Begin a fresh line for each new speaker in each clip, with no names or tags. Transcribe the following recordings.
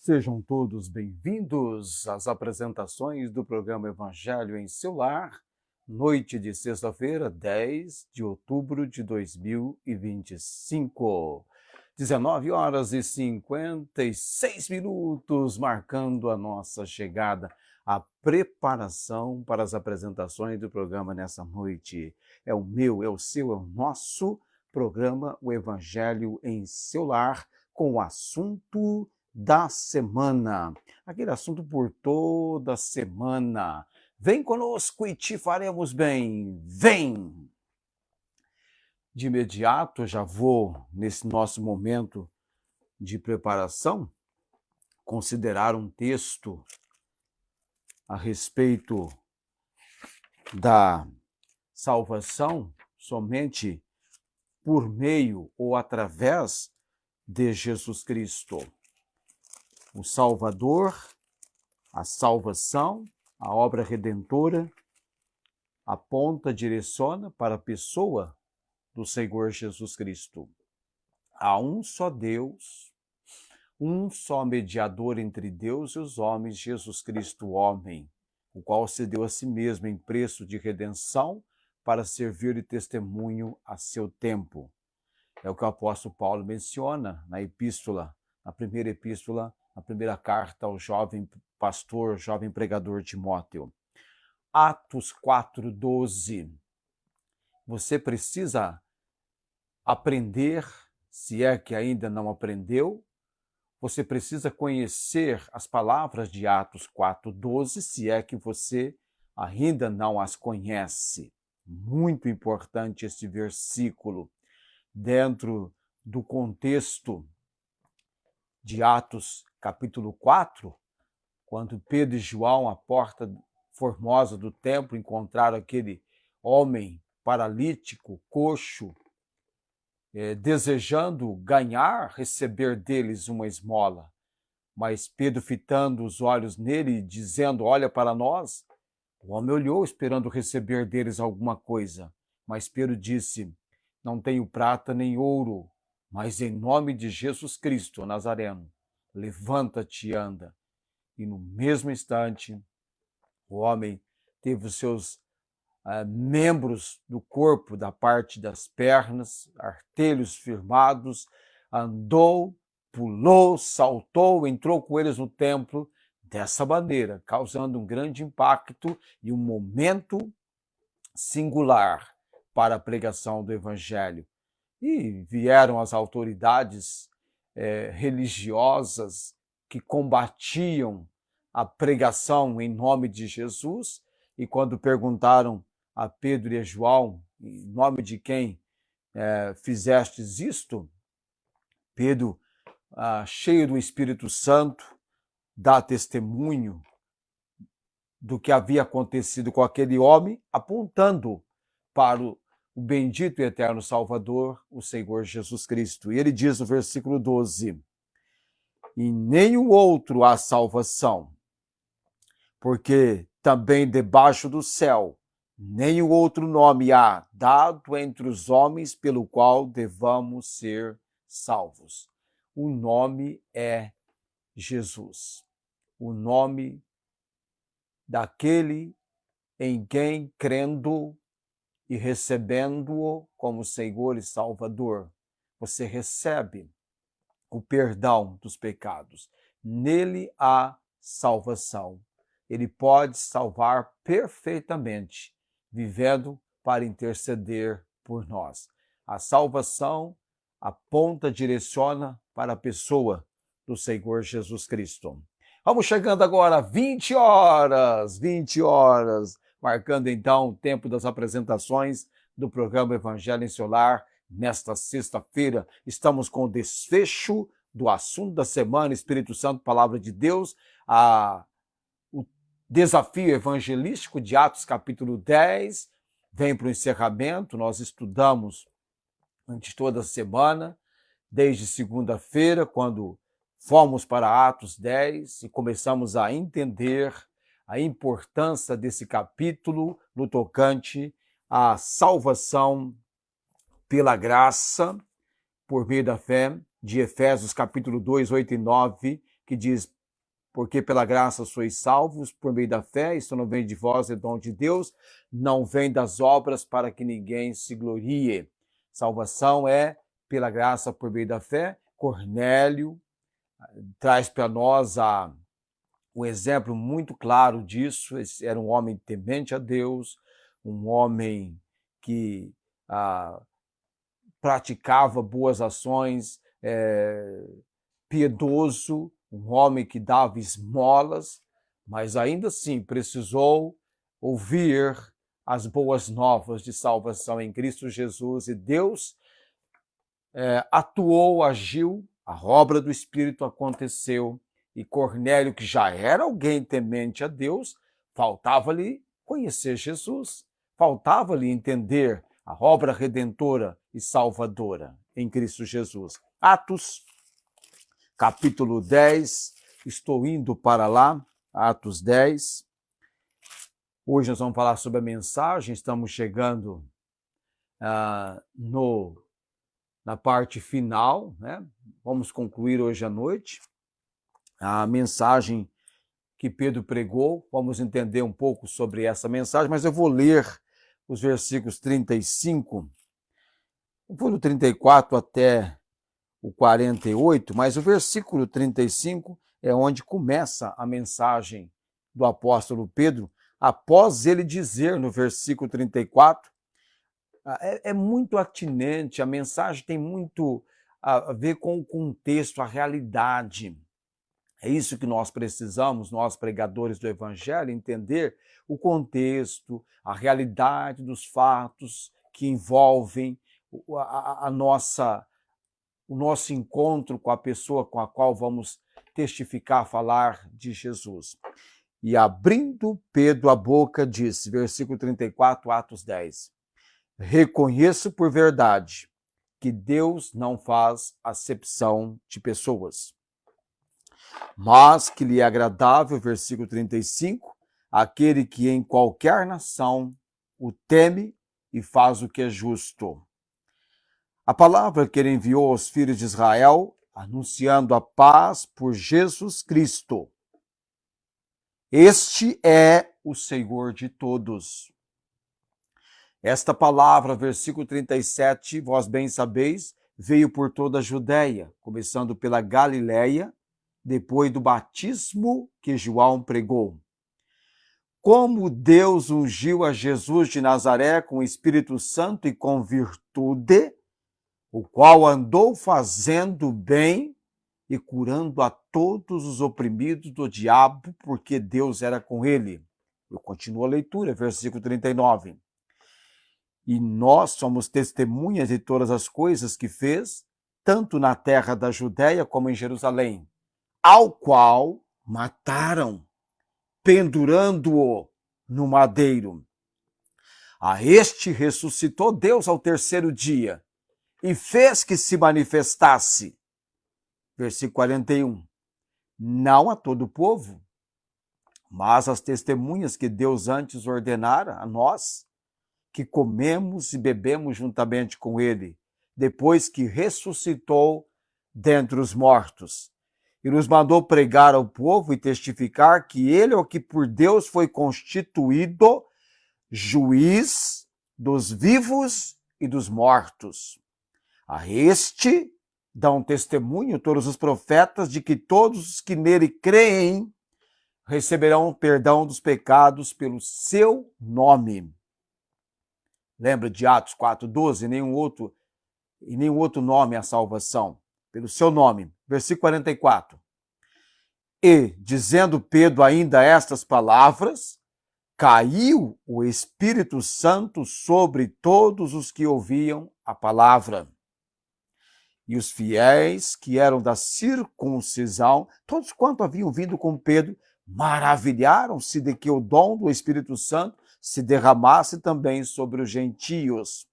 Sejam todos bem-vindos às apresentações do programa Evangelho em seu Lar, noite de sexta-feira, 10 de outubro de 2025. 19 horas e 56 minutos, marcando a nossa chegada, a preparação para as apresentações do programa nessa noite. É o meu, é o seu, é o nosso programa, o Evangelho em seu Lar, com o assunto da semana. Aquele assunto por toda semana. Vem conosco e te faremos bem. Vem! De imediato, já vou, nesse nosso momento de preparação, considerar um texto a respeito da salvação somente por meio ou através de Jesus Cristo. O Salvador, a salvação, a obra redentora, aponta, direciona para a pessoa do Senhor Jesus Cristo. Há um só Deus, um só mediador entre Deus e os homens, Jesus Cristo, homem, o qual se deu a si mesmo em preço de redenção para servir de testemunho a seu tempo. É o que o apóstolo Paulo menciona na epístola, na primeira carta ao jovem pastor, jovem pregador Timóteo. Atos 4:12. Você precisa aprender, se é que ainda não aprendeu, você precisa conhecer as palavras de Atos 4:12, se é que você ainda não as conhece. Muito importante esse versículo, dentro do contexto de Atos capítulo 4, quando Pedro e João, à porta formosa do templo, encontraram aquele homem paralítico, coxo, desejando receber deles uma esmola. Mas Pedro, fitando os olhos nele, dizendo, olha para nós, o homem olhou, esperando receber deles alguma coisa. Mas Pedro disse, não tenho prata nem ouro, mas em nome de Jesus Cristo, Nazareno, levanta-te e anda. E no mesmo instante, o homem teve os seus membros do corpo, da parte das pernas, artelhos firmados, andou, pulou, saltou, entrou com eles no templo, dessa maneira, causando um grande impacto e um momento singular para a pregação do Evangelho. E vieram as autoridades religiosas que combatiam a pregação em nome de Jesus, e quando perguntaram a Pedro e a João, em nome de quem fizestes isto, Pedro, cheio do Espírito Santo, dá testemunho do que havia acontecido com aquele homem, apontando para o bendito e eterno Salvador, o Senhor Jesus Cristo. E ele diz no versículo 12, e nenhum outro há salvação, porque também debaixo do céu nenhum outro nome há dado entre os homens pelo qual devamos ser salvos. O nome é Jesus, o nome daquele em quem, crendo e recebendo-o como Senhor e Salvador, você recebe o perdão dos pecados. Nele há salvação. Ele pode salvar perfeitamente, vivendo para interceder por nós. A salvação aponta, direciona para a pessoa do Senhor Jesus Cristo. Vamos chegando agora, 20 horas, marcando então o tempo das apresentações do programa Evangelho em seu Lar. Nesta sexta-feira, estamos com o desfecho do assunto da semana, Espírito Santo, Palavra de Deus, o desafio evangelístico de Atos capítulo 10, vem para o encerramento. Nós estudamos durante toda a semana, desde segunda-feira, quando fomos para Atos 10 e começamos a entender a importância desse capítulo no tocante à salvação pela graça, por meio da fé, de Efésios capítulo 2, 8 e 9, que diz: porque pela graça sois salvos, por meio da fé, isso não vem de vós, é dom de Deus, não vem das obras para que ninguém se glorie. Salvação é pela graça por meio da fé. Cornélio traz para nós um exemplo muito claro disso. Esse era um homem temente a Deus, um homem que praticava boas ações, piedoso, um homem que dava esmolas, mas ainda assim precisou ouvir as boas novas de salvação em Cristo Jesus, e Deus atuou, agiu, a obra do Espírito aconteceu, e Cornélio, que já era alguém temente a Deus, faltava-lhe conhecer Jesus, faltava-lhe entender a obra redentora e salvadora em Cristo Jesus. Atos, capítulo 10, estou indo para lá, Atos 10. Hoje nós vamos falar sobre a mensagem, estamos chegando na parte final, né? Vamos concluir hoje à noite a mensagem que Pedro pregou. Vamos entender um pouco sobre essa mensagem, mas eu vou ler os versículos 35, vou do 34 até o 48, mas o versículo 35 é onde começa a mensagem do apóstolo Pedro, após ele dizer no versículo 34, é muito atinente, a mensagem tem muito a ver com o contexto, a realidade. É isso que nós precisamos, nós pregadores do Evangelho, entender o contexto, a realidade dos fatos que envolvem o nosso encontro com a pessoa com a qual vamos testificar, falar de Jesus. E abrindo Pedro a boca, disse, versículo 34, Atos 10, reconheço por verdade que Deus não faz acepção de pessoas, mas que lhe é agradável, versículo 35, aquele que em qualquer nação o teme e faz o que é justo. A palavra que ele enviou aos filhos de Israel, anunciando a paz por Jesus Cristo. Este é o Senhor de todos. Esta palavra, versículo 37, vós bem sabeis, veio por toda a Judéia, começando pela Galiléia, depois do batismo que João pregou. Como Deus ungiu a Jesus de Nazaré com o Espírito Santo e com virtude, o qual andou fazendo bem e curando a todos os oprimidos do diabo, porque Deus era com ele. Eu continuo a leitura, versículo 39. E nós somos testemunhas de todas as coisas que fez, tanto na terra da Judéia como em Jerusalém, ao qual mataram, pendurando-o no madeiro. A este ressuscitou Deus ao terceiro dia e fez que se manifestasse. Versículo 41. Não a todo o povo, mas as testemunhas que Deus antes ordenara a nós, que comemos e bebemos juntamente com ele, depois que ressuscitou dentre os mortos. E nos mandou pregar ao povo e testificar que ele é o que por Deus foi constituído juiz dos vivos e dos mortos. A este dão testemunho todos os profetas de que todos os que nele creem receberão perdão dos pecados pelo seu nome. Lembra de Atos 4:12? Nenhum outro nome é a salvação, pelo seu nome. Versículo 44. E, dizendo Pedro ainda estas palavras, caiu o Espírito Santo sobre todos os que ouviam a palavra. E os fiéis que eram da circuncisão, todos quanto haviam vindo com Pedro, maravilharam-se de que o dom do Espírito Santo se derramasse também sobre os gentios,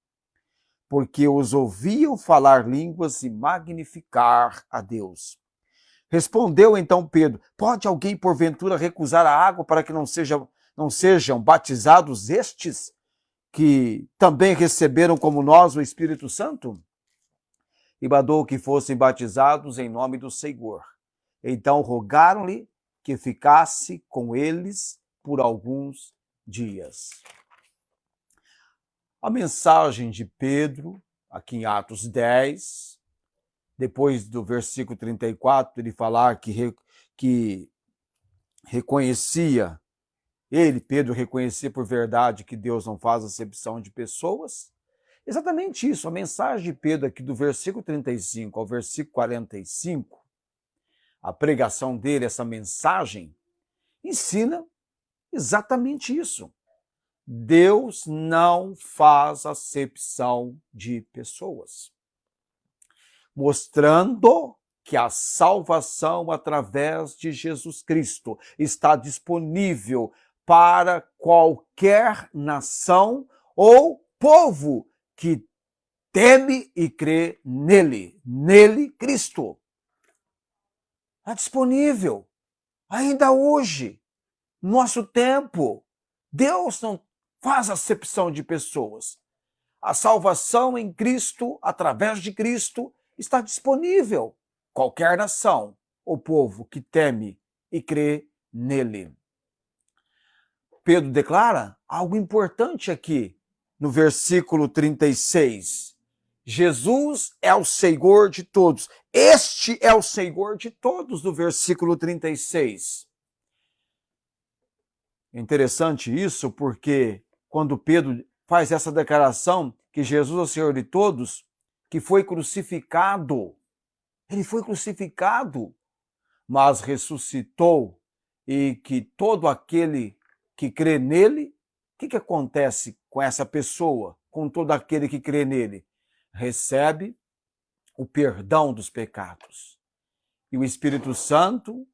porque os ouviam falar línguas e magnificar a Deus. Respondeu então Pedro, pode alguém porventura recusar a água para que não sejam batizados estes, que também receberam como nós o Espírito Santo? E mandou que fossem batizados em nome do Senhor. Então rogaram-lhe que ficasse com eles por alguns dias. A mensagem de Pedro, aqui em Atos 10, depois do versículo 34, ele falar que reconhecia, Pedro reconhecia por verdade que Deus não faz acepção de pessoas. Exatamente isso, a mensagem de Pedro aqui do versículo 35 ao versículo 45, a pregação dele, essa mensagem, ensina exatamente isso. Deus não faz acepção de pessoas, mostrando que a salvação através de Jesus Cristo está disponível para qualquer nação ou povo que teme e crê nele, Cristo. Está disponível, ainda hoje, no nosso tempo. Deus não faz acepção de pessoas. A salvação em Cristo, através de Cristo, está disponível. Qualquer nação ou povo que teme e crê nele. Pedro declara algo importante aqui no versículo 36. Jesus é o Senhor de todos. Este é o Senhor de todos, do versículo 36. É interessante isso, porque quando Pedro faz essa declaração que Jesus é o Senhor de todos, que foi crucificado, ele foi crucificado, mas ressuscitou, e que todo aquele que crê nele, o que acontece com essa pessoa, com todo aquele que crê nele? Recebe o perdão dos pecados. E o Espírito Santo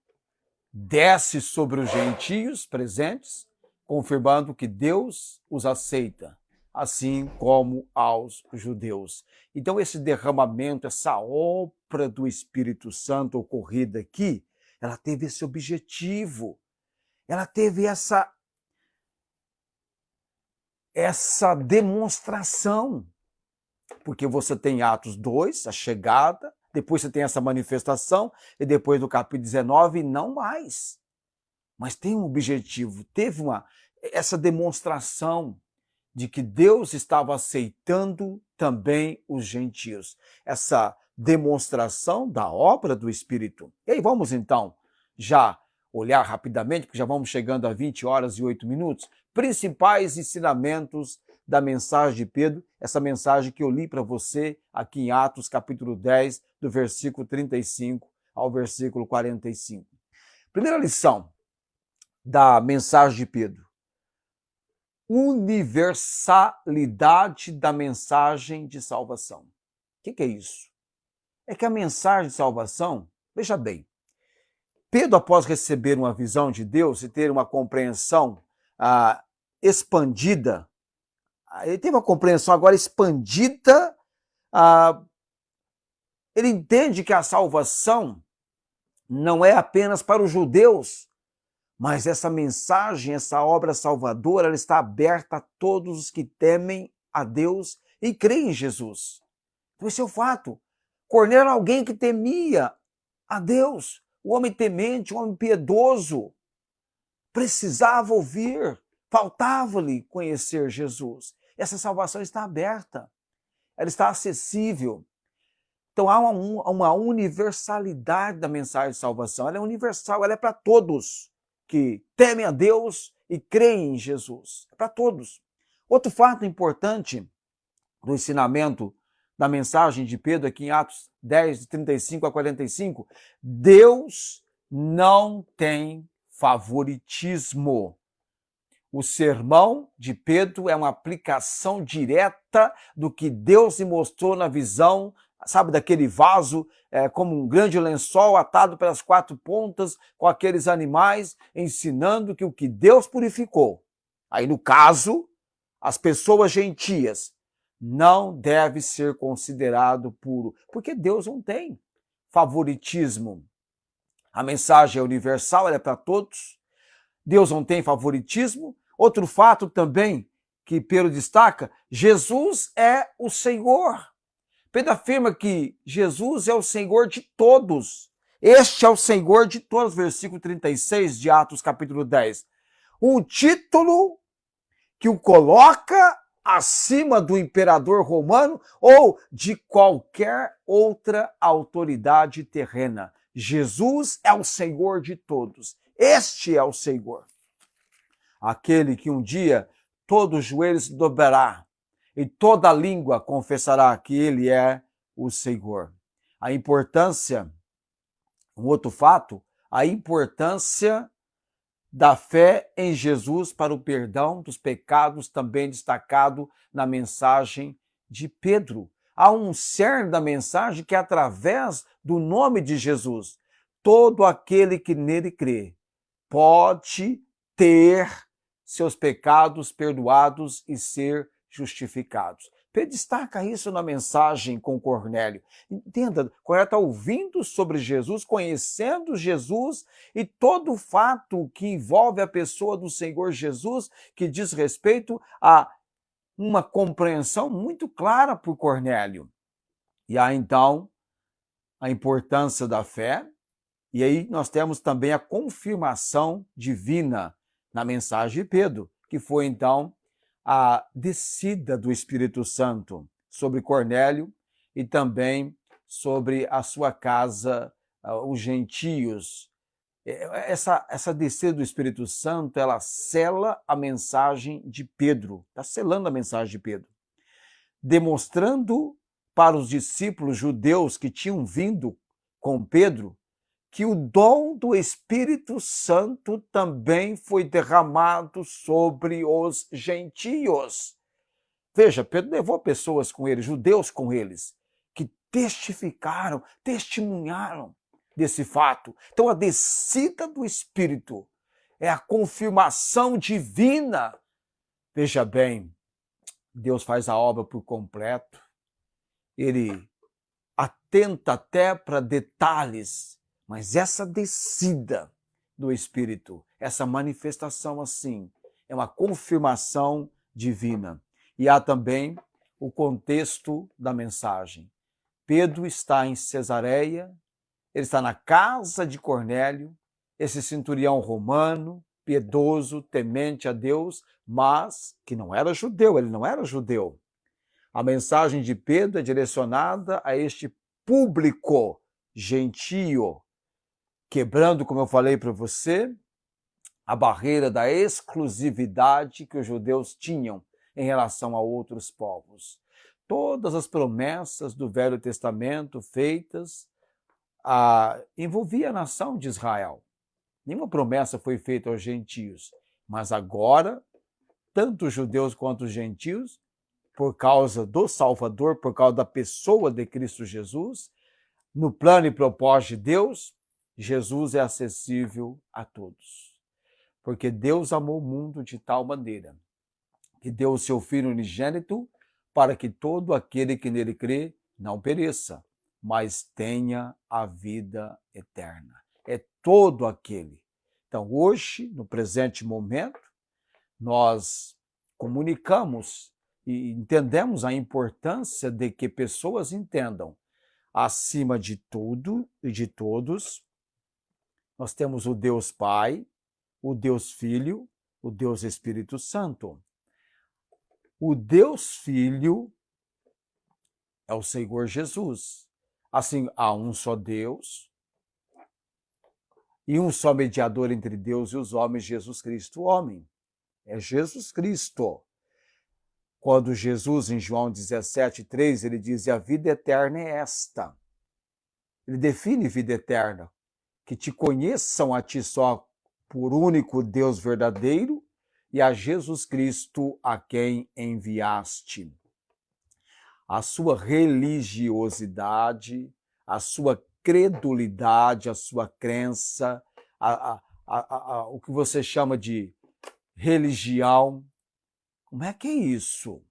desce sobre os gentios presentes, confirmando que Deus os aceita, assim como aos judeus. Então, esse derramamento, essa obra do Espírito Santo ocorrida aqui, ela teve esse objetivo, ela teve essa demonstração, porque você tem Atos 2, a chegada, depois você tem essa manifestação, e depois do capítulo 19, não mais. Mas tem um objetivo, teve essa demonstração de que Deus estava aceitando também os gentios. Essa demonstração da obra do Espírito. E aí vamos então já olhar rapidamente, porque já vamos chegando a 20 horas e 8 minutos, principais ensinamentos da mensagem de Pedro, essa mensagem que eu li para você aqui em Atos capítulo 10, do versículo 35 ao versículo 45. Primeira lição da mensagem de Pedro: universalidade da mensagem de salvação. O que é isso? É que a mensagem de salvação, veja bem, Pedro, após receber uma visão de Deus e ter uma compreensão expandida, ele teve uma compreensão agora expandida, ele entende que a salvação não é apenas para os judeus, mas essa mensagem, essa obra salvadora, ela está aberta a todos os que temem a Deus e creem em Jesus. Então esse é o fato. Cornélio era alguém que temia a Deus, um homem temente, um homem piedoso, precisava ouvir, faltava-lhe conhecer Jesus. Essa salvação está aberta, ela está acessível. Então há uma universalidade da mensagem de salvação, ela é universal, ela é para todos que temem a Deus e creem em Jesus, é para todos. Outro fato importante do ensinamento da mensagem de Pedro aqui em Atos 10, de 35 a 45, Deus não tem favoritismo. O sermão de Pedro é uma aplicação direta do que Deus lhe mostrou na visão, sabe, daquele vaso, como um grande lençol atado pelas 4 pontas, com aqueles animais, ensinando que o que Deus purificou, aí no caso, as pessoas gentias, não deve ser considerado puro, porque Deus não tem favoritismo. A mensagem é universal, ela é para todos. Deus não tem favoritismo. Outro fato também que Pedro destaca, Jesus é o Senhor. Pedro afirma que Jesus é o Senhor de todos. Este é o Senhor de todos, versículo 36 de Atos capítulo 10. Um título que o coloca acima do imperador romano ou de qualquer outra autoridade terrena. Jesus é o Senhor de todos. Este é o Senhor. Aquele que um dia todo joelho se dobrará e toda língua confessará que ele é o Senhor. A importância, um outro fato, a importância da fé em Jesus para o perdão dos pecados, também destacado na mensagem de Pedro. Há um cerne da mensagem que é através do nome de Jesus. Todo aquele que nele crê pode ter seus pecados perdoados e ser justificados. Pedro destaca isso na mensagem com Cornélio. Entenda, Cornélio está ouvindo sobre Jesus, conhecendo Jesus e todo o fato que envolve a pessoa do Senhor Jesus, que diz respeito a uma compreensão muito clara por Cornélio. E há então a importância da fé, e aí nós temos também a confirmação divina na mensagem de Pedro, que foi então a descida do Espírito Santo sobre Cornélio e também sobre a sua casa, os gentios. Essa descida do Espírito Santo, ela sela a mensagem de Pedro, está selando a mensagem de Pedro, demonstrando para os discípulos judeus que tinham vindo com Pedro que o dom do Espírito Santo também foi derramado sobre os gentios. Veja, Pedro levou pessoas com ele, judeus com eles, que testificaram, testemunharam desse fato. Então, a descida do Espírito é a confirmação divina. Veja bem, Deus faz a obra por completo. Ele atenta até para detalhes, mas essa descida do Espírito, essa manifestação assim, é uma confirmação divina. E há também o contexto da mensagem. Pedro está em Cesareia, ele está na casa de Cornélio, esse centurião romano, piedoso, temente a Deus, mas que não era judeu, ele não era judeu. A mensagem de Pedro é direcionada a este público gentio, quebrando, como eu falei para você, a barreira da exclusividade que os judeus tinham em relação a outros povos. Todas as promessas do Velho Testamento feitas envolviam a nação de Israel. Nenhuma promessa foi feita aos gentios, mas agora, tanto os judeus quanto os gentios, por causa do Salvador, por causa da pessoa de Cristo Jesus, no plano e propósito de Deus, Jesus é acessível a todos. Porque Deus amou o mundo de tal maneira que deu o seu Filho unigênito para que todo aquele que nele crê não pereça, mas tenha a vida eterna. É todo aquele. Então, hoje, no presente momento, nós comunicamos e entendemos a importância de que pessoas entendam, acima de tudo e de todos, nós temos o Deus Pai, o Deus Filho, o Deus Espírito Santo. O Deus Filho é o Senhor Jesus. Assim, há um só Deus e um só mediador entre Deus e os homens, Jesus Cristo, o homem. É Jesus Cristo. Quando Jesus, em João 17:3, ele diz: a vida eterna é esta. Ele define vida eterna, que te conheçam a ti só por único Deus verdadeiro e a Jesus Cristo a quem enviaste. A sua religiosidade, a sua credulidade, a sua crença, o que você chama de religião. Como é que é isso?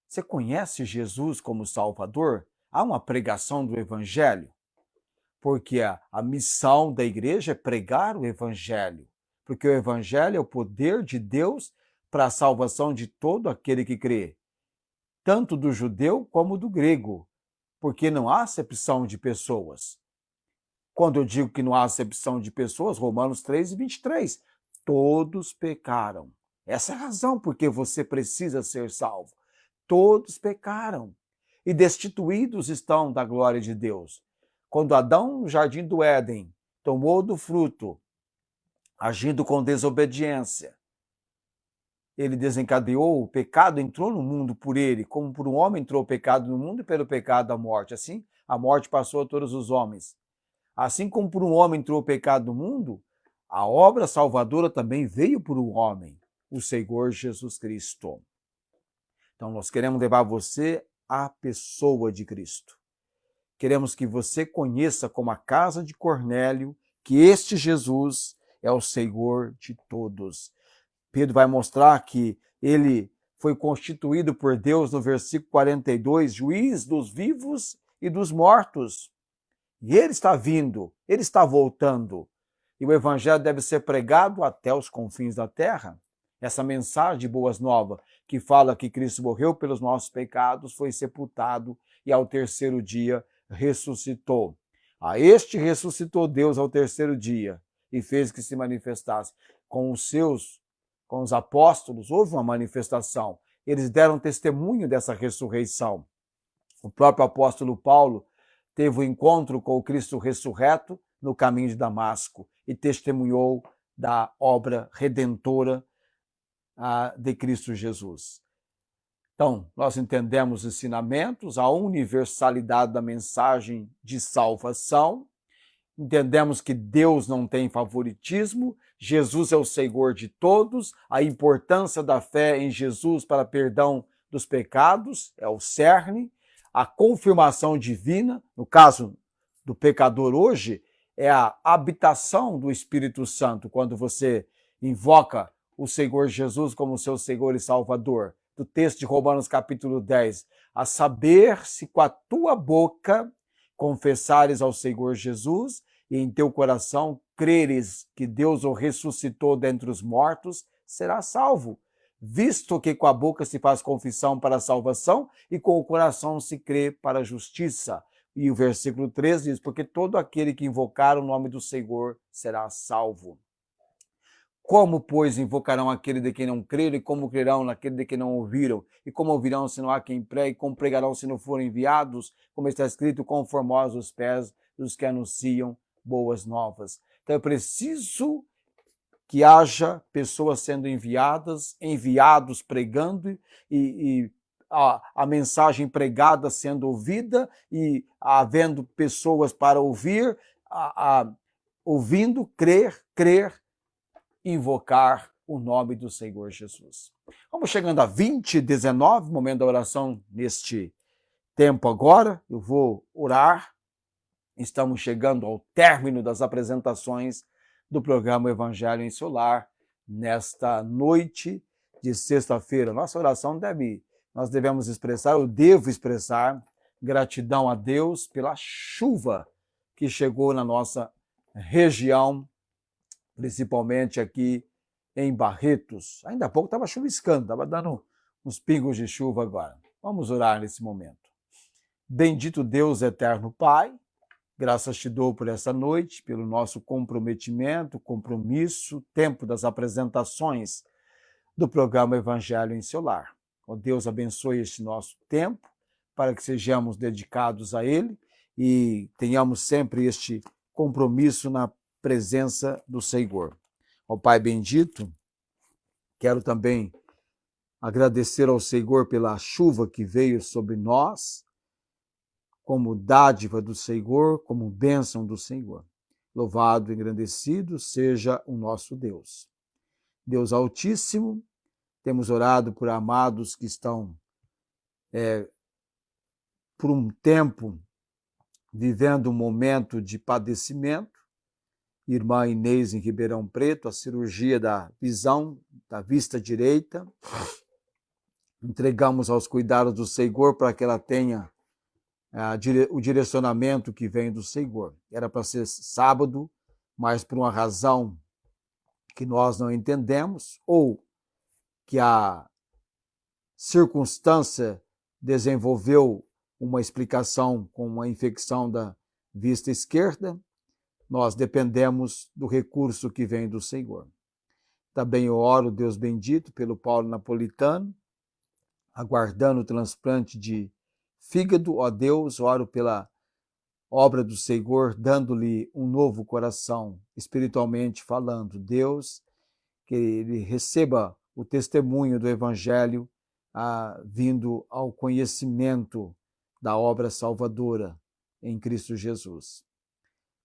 Você conhece Jesus como Salvador? Há uma pregação do Evangelho? Porque a missão da igreja é pregar o Evangelho. Porque o Evangelho é o poder de Deus para a salvação de todo aquele que crê. Tanto do judeu como do grego. Porque não há acepção de pessoas. Quando eu digo que não há acepção de pessoas, Romanos 3:23, todos pecaram. Essa é a razão porque você precisa ser salvo. Todos pecaram e destituídos estão da glória de Deus. Quando Adão, no jardim do Éden, tomou do fruto, agindo com desobediência, ele desencadeou, o pecado entrou no mundo por ele, como por um homem entrou o pecado no mundo e pelo pecado a morte. Assim, a morte passou a todos os homens. Assim como por um homem entrou o pecado no mundo, a obra salvadora também veio por um homem, o Senhor Jesus Cristo. Então, nós queremos levar você à pessoa de Cristo. Queremos que você conheça como a casa de Cornélio que este Jesus é o Senhor de todos. Pedro vai mostrar que ele foi constituído por Deus no versículo 42, juiz dos vivos e dos mortos. E ele está vindo, ele está voltando. E o evangelho deve ser pregado até os confins da terra. Essa mensagem de boas novas, que fala que Cristo morreu pelos nossos pecados, foi sepultado e ao terceiro dia ressuscitou. A este ressuscitou Deus ao terceiro dia e fez que se manifestasse. Com os apóstolos, houve uma manifestação. Eles deram testemunho dessa ressurreição. O próprio apóstolo Paulo teve um encontro com o Cristo ressurreto no caminho de Damasco e testemunhou da obra redentora de Cristo Jesus. Então, nós entendemos os ensinamentos, a universalidade da mensagem de salvação, entendemos que Deus não tem favoritismo, Jesus é o Senhor de todos, a importância da fé em Jesus para perdão dos pecados é o cerne, a confirmação divina, no caso do pecador hoje, é a habitação do Espírito Santo, quando você invoca o Senhor Jesus como seu Senhor e Salvador. Do texto de Romanos capítulo 10, a saber se com a tua boca confessares ao Senhor Jesus e em teu coração creres que Deus o ressuscitou dentre os mortos, será salvo. Visto que com a boca se faz confissão para a salvação e com o coração se crê para a justiça. E o versículo 13 diz, porque todo aquele que invocar o nome do Senhor será salvo. Como, pois, invocarão aquele de quem não creram, e como crerão naquele de quem não ouviram? E como ouvirão se não há quem pregue? E como pregarão se não forem enviados? Como está escrito, quão formosos os pés dos que anunciam boas novas. Então é preciso que haja pessoas sendo enviados pregando e a mensagem pregada sendo ouvida e havendo pessoas para ouvir, ouvindo, crer, invocar o nome do Senhor Jesus. Vamos chegando a 20:19, momento da oração neste tempo agora. Eu vou orar. Estamos chegando ao término das apresentações do programa Evangelho em seu Lar, nesta noite de sexta-feira. Nossa oração nós devemos expressar, eu devo expressar gratidão a Deus pela chuva que chegou na nossa região, principalmente aqui em Barretos. Ainda há pouco estava chuviscando, estava dando uns pingos de chuva agora. Vamos orar nesse momento. Bendito Deus, eterno Pai, graças te dou por essa noite, pelo nosso compromisso, tempo das apresentações do programa Evangelho em seu Lar. Ó Deus, abençoe este nosso tempo, para que sejamos dedicados a ele e tenhamos sempre este compromisso na presença do Senhor. Ó Pai bendito, quero também agradecer ao Senhor pela chuva que veio sobre nós, como dádiva do Senhor, como bênção do Senhor. Louvado e engrandecido seja o nosso Deus. Deus Altíssimo, temos orado por amados que estão por um tempo vivendo um momento de padecimento. Irmã Inês em Ribeirão Preto, a cirurgia da visão, da vista direita. Entregamos aos cuidados do Senhor para que ela tenha o direcionamento que vem do Senhor. Era para ser sábado, mas por uma razão que nós não entendemos, ou que a circunstância desenvolveu uma explicação com uma infecção da vista esquerda, nós dependemos do recurso que vem do Senhor. Também eu oro, Deus bendito, pelo Paulo Napolitano, aguardando o transplante de fígado. Ó Deus, oro pela obra do Senhor, dando-lhe um novo coração, espiritualmente falando. Deus, que ele receba o testemunho do Evangelho, vindo ao conhecimento da obra salvadora em Cristo Jesus.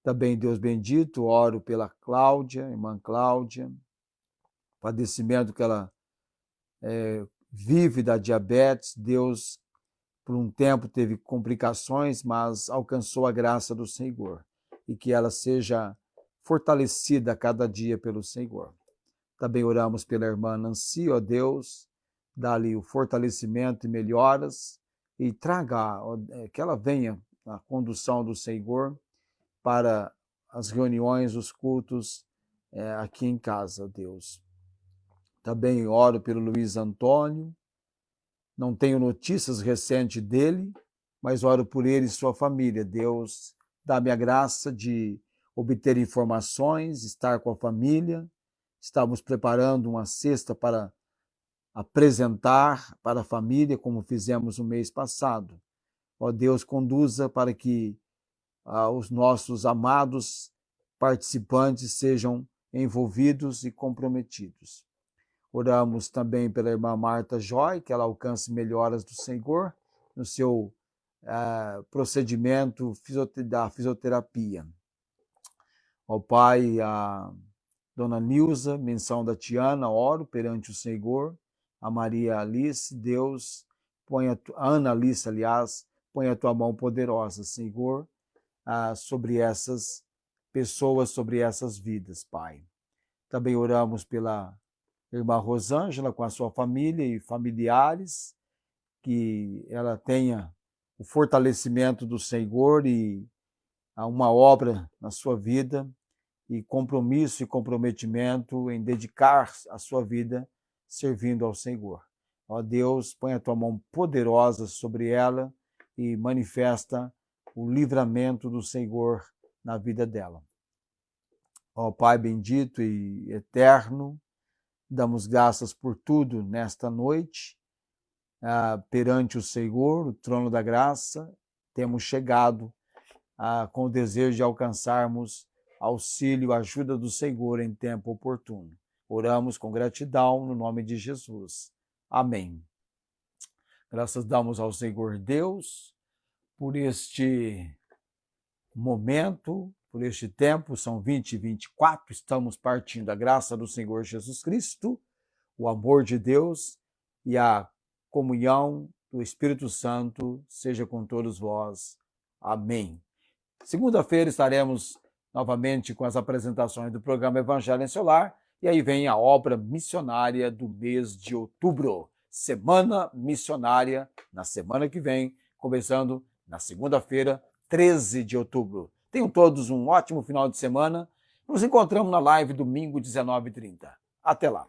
Também, Deus bendito, oro pela Cláudia, irmã Cláudia, padecimento que ela vive da diabetes. Deus, por um tempo, teve complicações, mas alcançou a graça do Senhor, e que ela seja fortalecida a cada dia pelo Senhor. Também oramos pela irmã Nancy, ó Deus, dá-lhe o fortalecimento e melhoras, e traga, que ela venha na condução do Senhor para as reuniões, os cultos aqui em casa, Deus. Também oro pelo Luiz Antônio, não tenho notícias recentes dele, mas oro por ele e sua família. Deus, dá-me a graça de obter informações, estar com a família. Estamos preparando uma cesta para apresentar para a família, como fizemos no mês passado. Ó Deus, conduza para que os nossos amados participantes sejam envolvidos e comprometidos. Oramos também pela irmã Marta Joy, que ela alcance melhoras do Senhor no seu procedimento da fisioterapia. Ó Pai, a Dona Nilza, menção da Tiana, oro perante o Senhor. A Maria Alice, Deus, a Ana Alice, aliás, põe a tua mão poderosa, Senhor, sobre essas pessoas, sobre essas vidas, Pai. Também oramos pela irmã Rosângela, com a sua família e familiares, que ela tenha o fortalecimento do Senhor e uma obra na sua vida, e compromisso e comprometimento em dedicar a sua vida servindo ao Senhor. Ó Deus, põe a tua mão poderosa sobre ela e manifesta o livramento do Senhor na vida dela. Ó Pai bendito e eterno, damos graças por tudo nesta noite, perante o Senhor, o trono da graça. Temos chegado com o desejo de alcançarmos auxílio, ajuda do Senhor em tempo oportuno. Oramos com gratidão no nome de Jesus. Amém. Graças damos ao Senhor Deus por este momento, por este tempo. São 20h24, estamos partindo. A graça do Senhor Jesus Cristo, o amor de Deus e a comunhão do Espírito Santo seja com todos vós. Amém. Segunda-feira estaremos novamente com as apresentações do programa Evangelho em Seu Lar, e aí vem a obra missionária do mês de outubro, Semana Missionária, na semana que vem, começando na segunda-feira, 13 de outubro. Tenham todos um ótimo final de semana. Nos encontramos na live domingo, 19h30. Até lá.